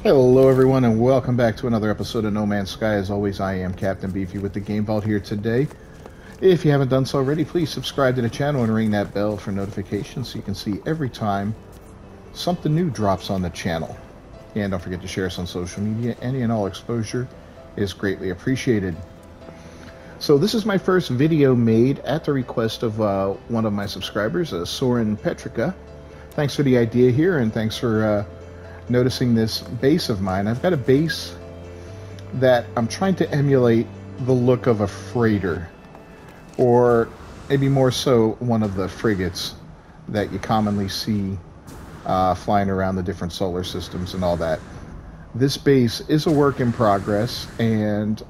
Hello everyone and welcome back to another episode of No Man's Sky. As always, I am Captain Beefy with the Game Vault here today. If you haven't done so already, please subscribe to the channel and ring that bell for notifications so you can see every time something new drops on the channel. And don't forget to share us on social media. Any and all exposure is greatly appreciated. So this is my first video made at the request of one of my subscribers, Sorin Petrica. Thanks for the idea here, and thanks for noticing this base of mine. I've got a base that I'm trying to emulate the look of a freighter, or maybe more so one of the frigates that you commonly see flying around the different solar systems and all that. This base is a work in progress, and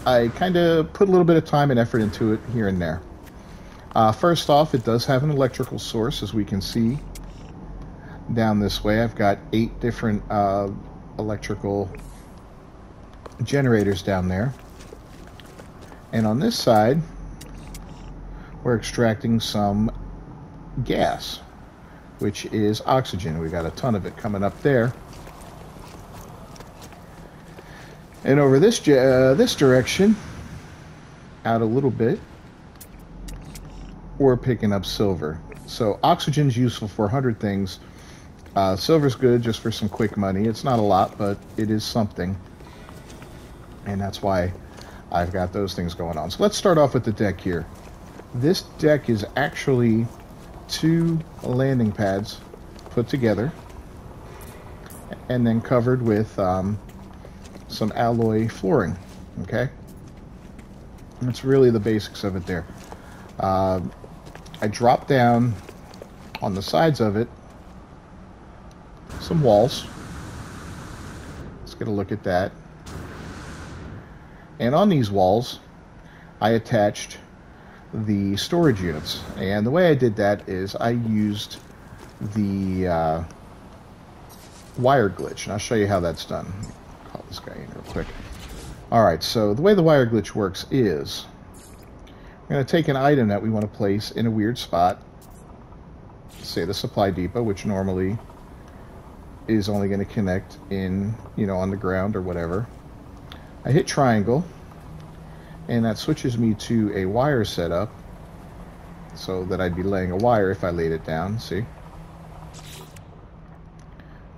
I kind of put a little bit of time and effort into it here and there. First off, it does have an electrical source, as we can see down this way. I've got 8 different electrical generators down there, and on this side we're extracting some gas, which is oxygen. We got a ton of it coming up there, and over this direction out a little bit we're picking up silver. So oxygen's useful for 100 things. Silver's good just for some quick money. It's not a lot, but it is something. And that's why I've got those things going on. So let's start off with the deck here. This deck is actually 2 landing pads put together and then covered with some alloy flooring. Okay? That's really the basics of it there. I dropped down on the sides of it some walls. Let's get a look at that. And on these walls I attached the storage units, and the way I did that is I used the wire glitch, and I'll show you how that's done. Call this guy in real quick. Alright, so the way the wire glitch works is we're going to take an item that we want to place in a weird spot, say the supply depot, which normally is only going to connect in, on the ground or whatever. I hit triangle, and that switches me to a wire setup, so that I'd be laying a wire if I laid it down. See?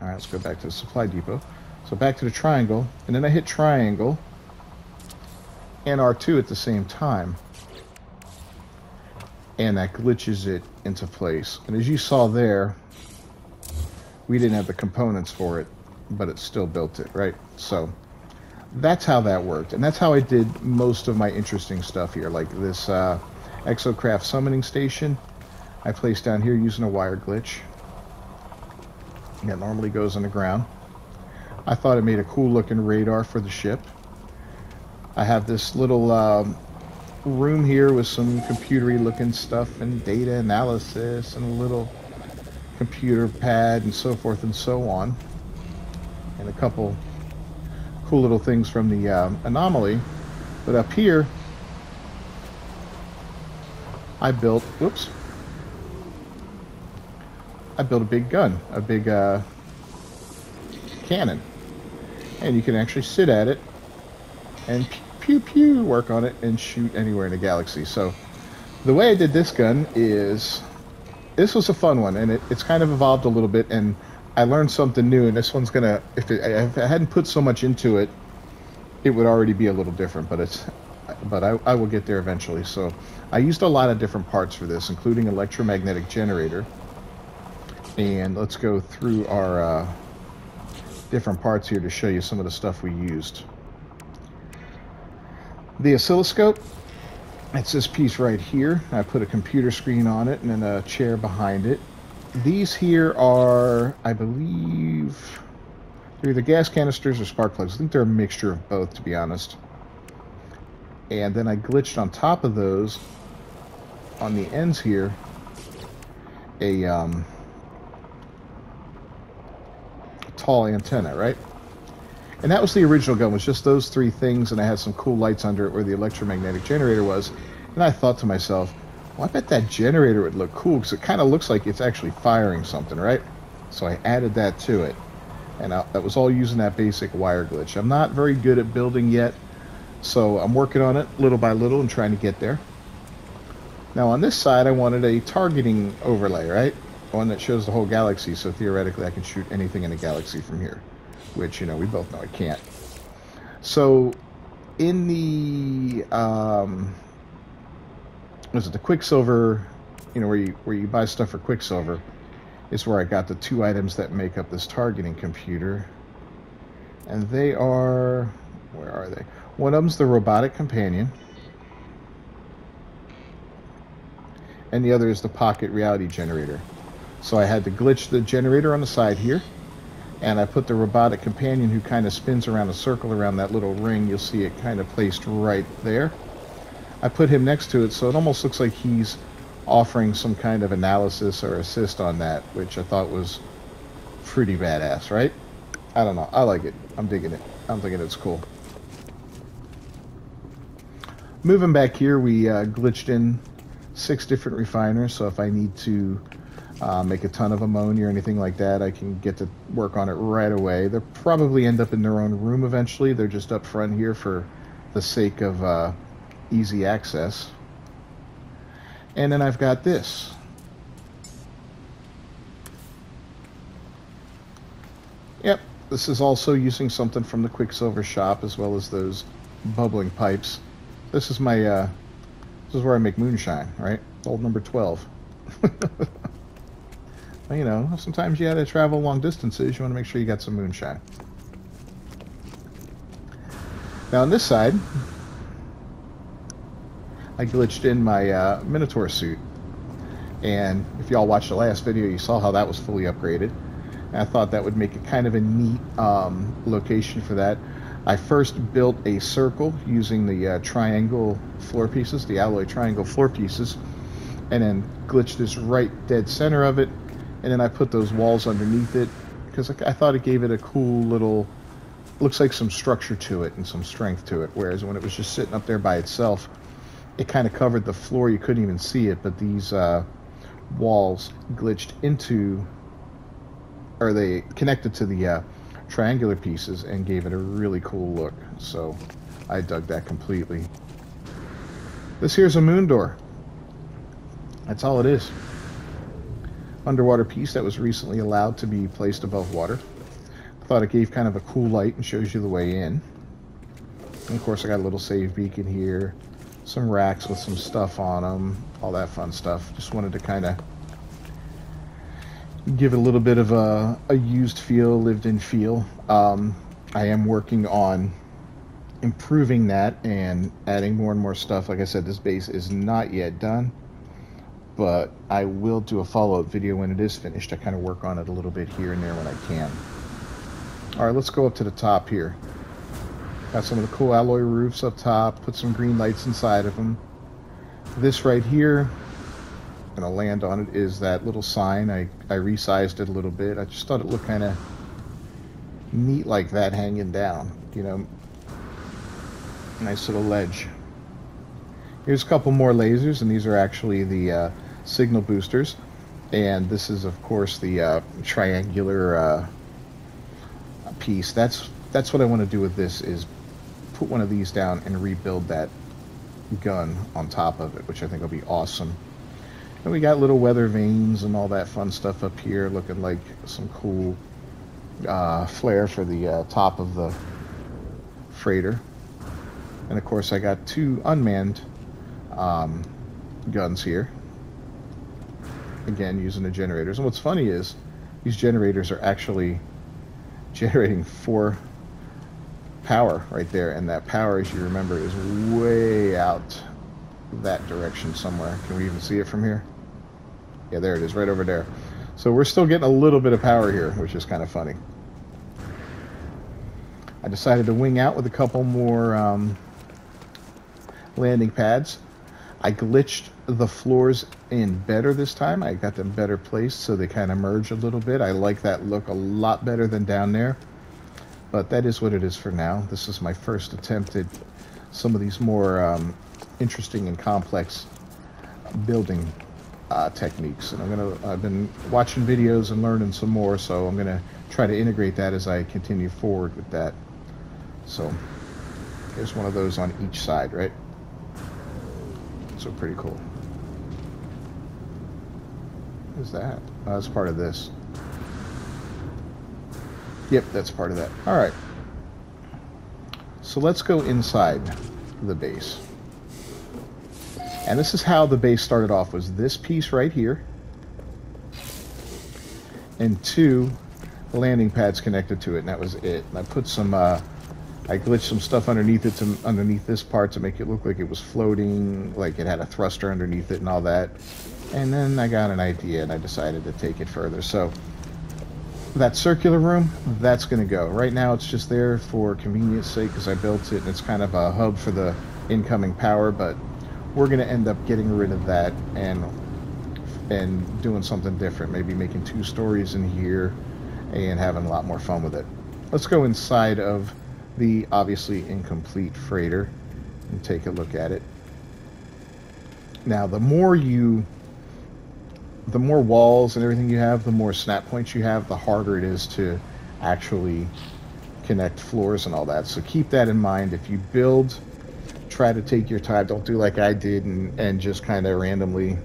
Alright, let's go back to the supply depot. So back to the triangle, and then I hit triangle and R2 at the same time, and that glitches it into place. And as you saw there, we didn't have the components for it, but it still built it, right? So that's how that worked, and that's how I did most of my interesting stuff here, like this exocraft summoning station I placed down here using a wire glitch that normally goes on the ground. I thought it made a cool looking radar for the ship. I have this little room here with some computery looking stuff and data analysis and a little computer pad and so forth and so on, and a couple cool little things from the anomaly. But up here I built a big gun, a big cannon, and you can actually sit at it and pew pew work on it and shoot anywhere in the galaxy. So the way I did this gun is, this was a fun one, and it's kind of evolved a little bit, and I learned something new, and this one's gonna, if I hadn't put so much into it, it would already be a little different, but I will get there eventually. So I used a lot of different parts for this, including electromagnetic generator, and let's go through our different parts here to show you some of the stuff we used. The oscilloscope, it's this piece right here. I put a computer screen on it and then a chair behind it. These here are, I believe, they're either gas canisters or spark plugs. I think they're a mixture of both, to be honest. And then I glitched on top of those, on the ends here, a tall antenna, right? And that was the original gun, was just those 3 things, and I had some cool lights under it where the electromagnetic generator was. And I thought to myself, well, I bet that generator would look cool, because it kind of looks like it's actually firing something, right? So I added that to it. And that was all using that basic wire glitch. I'm not very good at building yet, so I'm working on it little by little and trying to get there. Now on this side, I wanted a targeting overlay, right? One that shows the whole galaxy, so theoretically I can shoot anything in a galaxy from here, which, you know, we both know I can't. So in the was it the Quicksilver, you know, where you buy stuff for Quicksilver, is where I got the 2 items that make up this targeting computer. And they are, where are they? One of them's the robotic companion, and the other is the pocket reality generator. So I had to glitch the generator on the side here, and I put the robotic companion, who kind of spins around a circle around that little ring. You'll see it kind of placed right there. I put him next to it, so it almost looks like he's offering some kind of analysis or assist on that, which I thought was pretty badass, right? I don't know. I like it. I'm digging it. I'm thinking it's cool. Moving back here, we glitched in 6 different refiners, so if I need to make a ton of ammonia or anything like that, I can get to work on it right away. They'll probably end up in their own room eventually. They're just up front here for the sake of easy access. And then I've got this. Yep, this is also using something from the Quicksilver shop, as well as those bubbling pipes. This is my this is where I make moonshine, right? Old number 12. Well, you know, sometimes you gotta travel long distances. You want to make sure you got some moonshine. Now on this side, I glitched in my Minotaur suit, and if y'all watched the last video, you saw how that was fully upgraded. And I thought that would make it kind of a neat location for that. I first built a circle using the triangle floor pieces, the alloy triangle floor pieces, and then glitched this right dead center of it, and then I put those walls underneath it, because I thought it gave it a cool little, looks like some structure to it and some strength to it, whereas when it was just sitting up there by itself, it kind of covered the floor. You couldn't even see it, but these walls glitched into, or they connected to the triangular pieces and gave it a really cool look. So I dug that completely. This here's a moon door. That's all it is. Underwater piece that was recently allowed to be placed above water. I thought it gave kind of a cool light and shows you the way in. And of course I got a little save beacon here, some racks with some stuff on them, all that fun stuff. Just wanted to kind of give it a little bit of a used feel, lived in feel. I am working on improving that and adding more and more stuff. Like I said, this base is not yet done, but I will do a follow-up video when it is finished. I kind of work on it a little bit here and there when I can. All right, let's go up to the top here. Got some of the cool alloy roofs up top, put some green lights inside of them. This right here, I'm gonna land on it, is that little sign. I resized it a little bit. I just thought it looked kind of neat like that hanging down, you know. Nice little ledge. Here's a couple more lasers, and these are actually the signal boosters. And this is, of course, the triangular piece. That's what I want to do with this, is put one of these down and rebuild that gun on top of it, which I think will be awesome. And we got little weather vanes and all that fun stuff up here, looking like some cool flare for the top of the freighter. And of course I got 2 unmanned guns here, again using the generators. And what's funny is these generators are actually generating 4 power right there, and that power, as you remember, is way out that direction somewhere. Can we even see it from here? Yeah, there it is, right over there. So we're still getting a little bit of power here, which is kind of funny. I decided to wing out with a couple more landing pads. I glitched the floors in better this time. I got them better placed so they kind of merge a little bit. I like that look a lot better than down there, but that is what it is for now. This is my first attempt at some of these more interesting and complex building techniques, and I've been watching videos and learning some more, so I'm gonna try to integrate that as I continue forward with that. So there's one of those on each side, right? So pretty cool. What is that? Oh, that's part of this. Yep, that's part of that. All right. So let's go inside the base. And this is how the base started off, was this piece right here. And 2 landing pads connected to it, and that was it. And I put some, I glitched some stuff underneath it, underneath this part, to make it look like it was floating, like it had a thruster underneath it and all that. And then I got an idea, and I decided to take it further. So that circular room, that's going to go. Right now it's just there for convenience sake because I built it, and it's kind of a hub for the incoming power, but we're going to end up getting rid of that and doing something different, maybe making 2 stories in here and having a lot more fun with it. Let's go inside of the obviously incomplete freighter and take a look at it. Now, the more walls and everything you have, the more snap points you have, the harder it is to actually connect floors and all that. So keep that in mind. If you build, try to take your time. Don't do like I did and just kind of randomly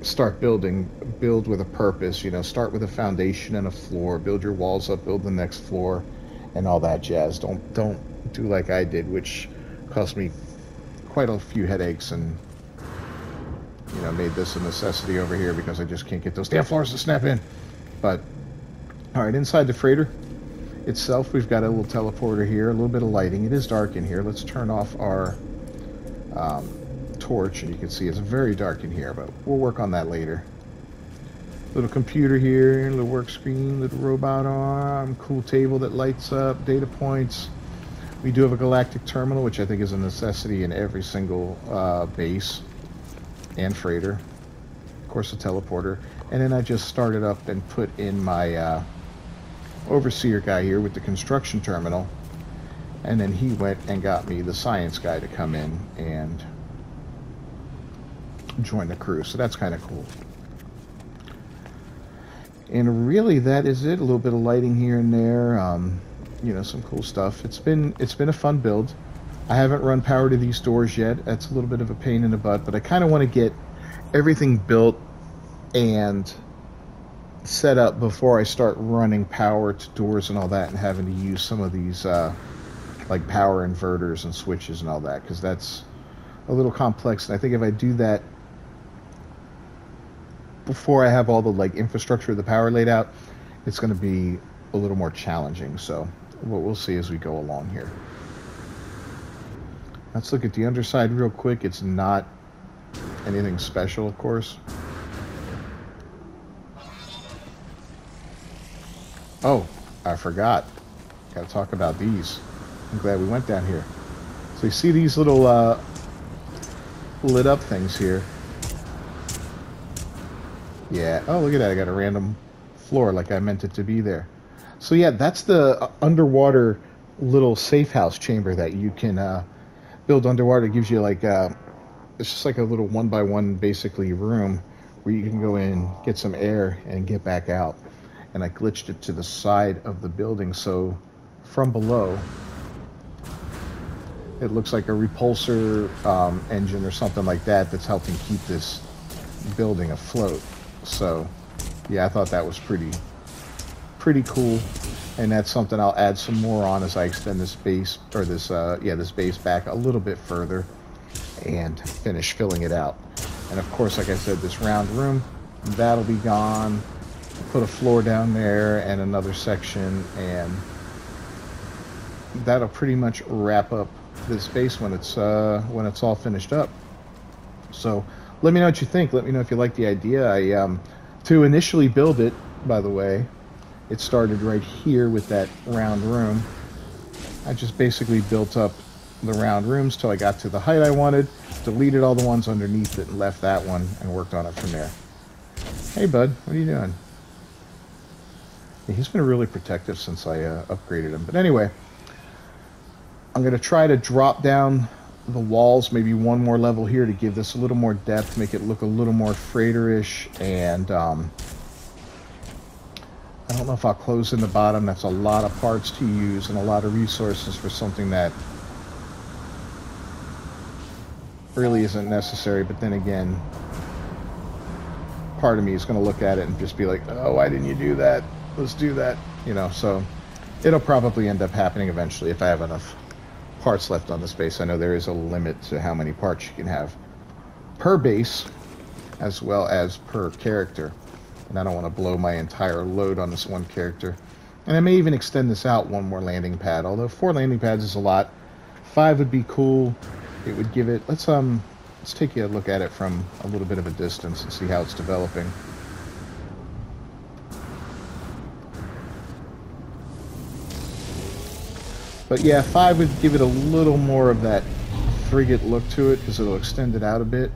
start building. Build with a purpose. You know, start with a foundation and a floor. Build your walls up. Build the next floor, and all that jazz. Don't do like I did, which cost me quite a few headaches, and you know, made this a necessity over here because I just can't get those damn floors to snap in. But all right, inside the freighter itself, we've got a little teleporter here, a little bit of lighting. It is dark in here. Let's turn off our torch, and you can see it's very dark in here, but we'll work on that later. Little computer here, little work screen, little robot arm, cool table that lights up, data points. We do have a galactic terminal, which I think is a necessity in every single base and freighter. Of course, a teleporter. And then I just started up and put in my overseer guy here with the construction terminal, and then he went and got me the science guy to come in and join the crew. So that's kind of cool. And really, that is it. A little bit of lighting here and there. You know, some cool stuff. It's been a fun build. I haven't run power to these doors yet. That's a little bit of a pain in the butt, but I kind of want to get everything built and set up before I start running power to doors and all that, and having to use some of these like power inverters and switches and all that, because that's a little complex. And I think if I do that before I have all the like infrastructure of the power laid out, it's going to be a little more challenging. So what we'll see as we go along here. Let's look at the underside real quick. It's not anything special, of course. Oh, I forgot. Got to talk about these. I'm glad we went down here. So you see these little lit up things here. Yeah. Oh, look at that. I got a random floor like I meant it to be there. So yeah, that's the underwater little safe house chamber that you can build underwater. It gives you like it's just like a little 1x1 basically room where you can go in, get some air, and get back out. And I glitched it to the side of the building, so from below it looks like a repulsor engine or something like that that's helping keep this building afloat. So yeah, I thought that was pretty cool, and that's something I'll add some more on as I extend this base, or this this base back a little bit further and finish filling it out. And of course, like I said, this round room, that'll be gone. Put a floor down there and another section, and that'll pretty much wrap up this base when it's all finished up. So let me know what you think. Let me know if you like the idea. I to initially build it, by the way, it started right here with that round room. I just basically built up the round rooms till I got to the height I wanted, deleted all the ones underneath it, and left that one and worked on it from there. Hey bud, what are you doing? Yeah, he's been really protective since I upgraded him. But anyway, I'm going to try to drop down the walls, maybe one more level here to give this a little more depth, make it look a little more freighter-ish, and I don't know if I'll close in the bottom. That's a lot of parts to use and a lot of resources for something that really isn't necessary. But then again, part of me is going to look at it and just be like, oh, why didn't you do that? Let's do that. You know, so it'll probably end up happening eventually if I have enough parts left on this base. I know there is a limit to how many parts you can have per base as well as per character. And I don't want to blow my entire load on this one character. And I may even extend this out one more landing pad, although 4 landing pads is a lot. 5 would be cool. It would give it, let's take a look at it from a little bit of a distance and see how it's developing. But yeah, 5 would give it a little more of that frigate look to it because it'll extend it out a bit.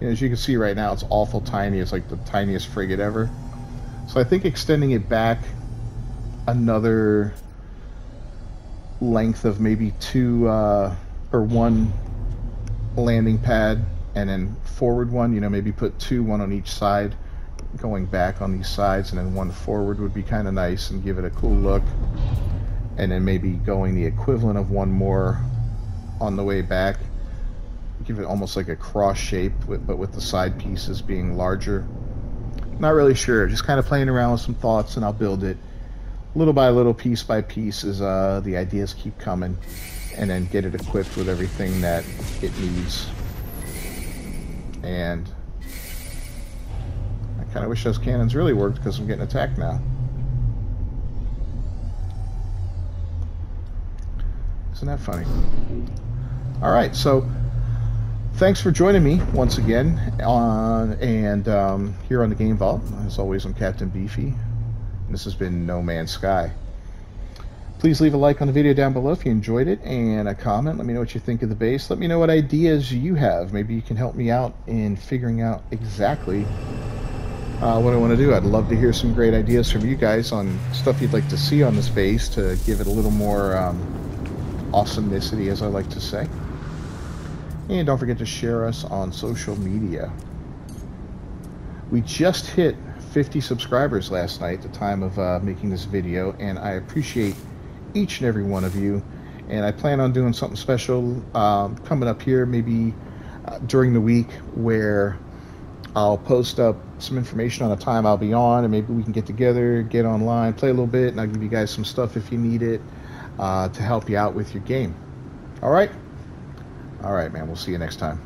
As you can see right now, it's awful tiny. It's like the tiniest frigate ever. So I think extending it back another length of maybe 2 or 1 landing pad and then forward one, you know, maybe put 2, 1 on each side, going back on these sides, and then 1 forward would be kind of nice and give it a cool look. And then maybe going the equivalent of 1 more on the way back. Give it almost like a cross shape, but with the side pieces being larger. Not really sure, just kind of playing around with some thoughts, and I'll build it little by little, piece by piece, as the ideas keep coming, and then get it equipped with everything that it needs. And I kind of wish those cannons really worked because I'm getting attacked now. Isn't that funny? Alright, so thanks for joining me once again here on the Game Vault. As always, I'm Captain Beefy, and this has been No Man's Sky. Please leave a like on the video down below if you enjoyed it, and a comment. Let me know what you think of the base. Let me know what ideas you have. Maybe you can help me out in figuring out exactly what I want to do. I'd love to hear some great ideas from you guys on stuff you'd like to see on this base to give it a little more awesomeness-y, as I like to say. And don't forget to share us on social media. We just hit 50 subscribers last night at the time of making this video, and I appreciate each and every one of you. And I plan on doing something special coming up here, maybe during the week, where I'll post up some information on a time I'll be on, and maybe we can get together, get online, play a little bit, and I'll give you guys some stuff if you need it to help you out with your game. All right? All right, man. We'll see you next time.